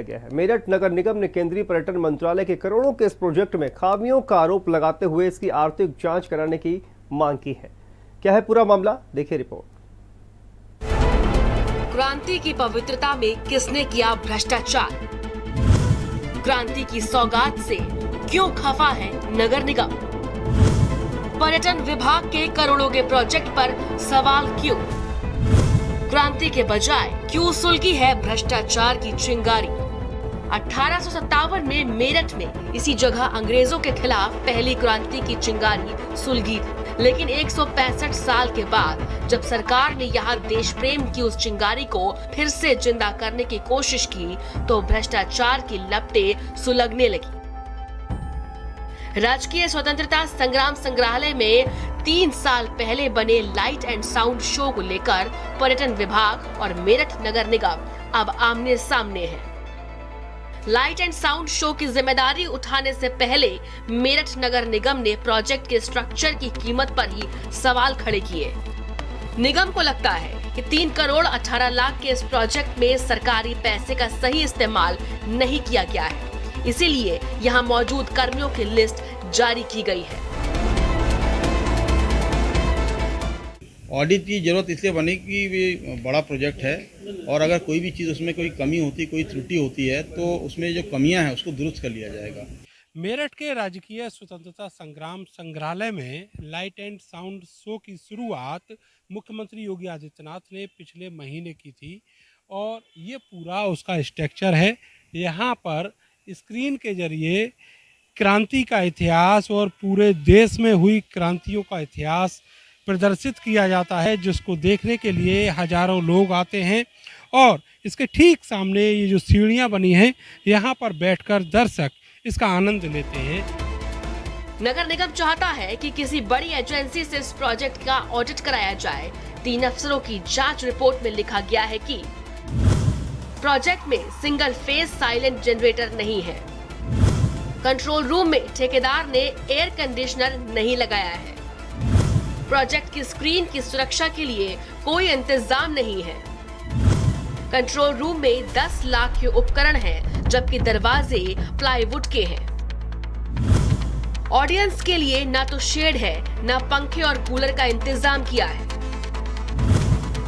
गया है। मेरठ नगर निगम ने केंद्रीय पर्यटन मंत्रालय के करोड़ों के इस प्रोजेक्ट में खामियों का आरोप लगाते हुए इसकी आर्थिक जांच कराने की मांग की है। क्या है पूरा मामला, देखिए रिपोर्ट। क्रांति की पवित्रता में किसने किया भ्रष्टाचार? क्रांति की सौगात से क्यों खफा है नगर निगम? पर्यटन विभाग के करोड़ों के प्रोजेक्ट पर सवाल क्यों? क्रांति के बजाय क्यों सुलगी है भ्रष्टाचार की चिंगारी? 1857 में मेरठ में इसी जगह अंग्रेजों के खिलाफ पहली क्रांति की चिंगारी सुलगी थी। लेकिन 165 साल के बाद जब सरकार ने यहाँ देश प्रेम की उस चिंगारी को फिर से जिंदा करने की कोशिश की तो भ्रष्टाचार की लपटें सुलगने लगी। राजकीय स्वतंत्रता संग्राम संग्रहालय में 3 साल पहले बने लाइट एंड साउंड शो को लेकर पर्यटन विभाग और मेरठ नगर निगम अब आमने सामने है। लाइट एंड साउंड शो की जिम्मेदारी उठाने से पहले मेरठ नगर निगम ने प्रोजेक्ट के स्ट्रक्चर की कीमत पर ही सवाल खड़े किए। निगम को लगता है कि 3 करोड़ 18 लाख के इस प्रोजेक्ट में सरकारी पैसे का सही इस्तेमाल नहीं किया गया है, इसीलिए यहाँ मौजूद कर्मियों की लिस्ट जारी की गई है। ऑडिट की जरूरत इसलिए बनी कि ये बड़ा प्रोजेक्ट है और अगर कोई भी चीज़ उसमें कोई कमी होती, कोई त्रुटि होती है तो उसमें जो कमियां हैं उसको दुरुस्त कर लिया जाएगा। मेरठ के राजकीय स्वतंत्रता संग्राम संग्रहालय में लाइट एंड साउंड शो की शुरुआत मुख्यमंत्री योगी आदित्यनाथ ने पिछले महीने की थी और ये पूरा उसका स्ट्रक्चर है। यहाँ पर स्क्रीन के जरिए क्रांति का इतिहास और पूरे देश में हुई क्रांतियों का इतिहास प्रदर्शित किया जाता है, जिसको देखने के लिए हजारों लोग आते हैं। और इसके ठीक सामने ये जो सीढ़ियां बनी हैं, यहाँ पर बैठकर दर्शक इसका आनंद लेते हैं। नगर निगम चाहता है कि किसी बड़ी एजेंसी से इस प्रोजेक्ट का ऑडिट कराया जाए। 3 अफसरों की जांच रिपोर्ट में लिखा गया है कि प्रोजेक्ट में सिंगल फेज साइलेंट जनरेटर नहीं है, कंट्रोल रूम में ठेकेदार ने एयर कंडीशनर नहीं लगाया है, प्रोजेक्ट की स्क्रीन की सुरक्षा के लिए कोई इंतजाम नहीं है, कंट्रोल रूम में 10 लाख के उपकरण हैं जबकि दरवाजे प्लाईवुड के हैं, ऑडियंस के लिए ना तो शेड है ना पंखे और कूलर का इंतजाम किया है,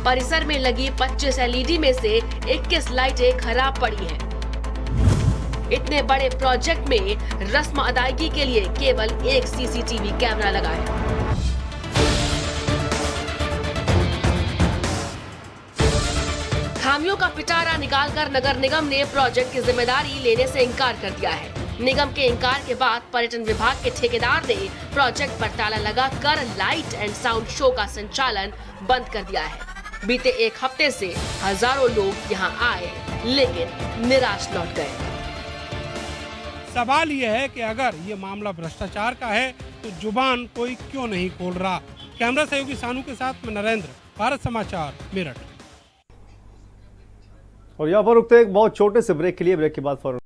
परिसर में लगी 25 एलईडी में से 21 लाइटें खराब पड़ी हैं। इतने बड़े प्रोजेक्ट में रस्म अदायगी के लिए केवल एक सीसीटीवी कैमरा लगा है। खामियों का पिटारा निकालकर नगर निगम ने प्रोजेक्ट की जिम्मेदारी लेने से इनकार कर दिया है। निगम के इनकार के बाद पर्यटन विभाग के ठेकेदार ने प्रोजेक्ट पर ताला लगाकर लाइट एंड साउंड शो का संचालन बंद कर दिया है। बीते 1 हफ्ते से हजारों लोग यहां आए लेकिन निराश लौट गए। सवाल यह है कि अगर ये मामला भ्रष्टाचार का है तो जुबान कोई क्यों नहीं खोल रहा। कैमरा सहयोगी सानू के साथ में नरेंद्र, भारत समाचार, मेरठ। और यहाँ पर रुकते हैं एक बहुत छोटे से ब्रेक के लिए। ब्रेक के बाद फौरन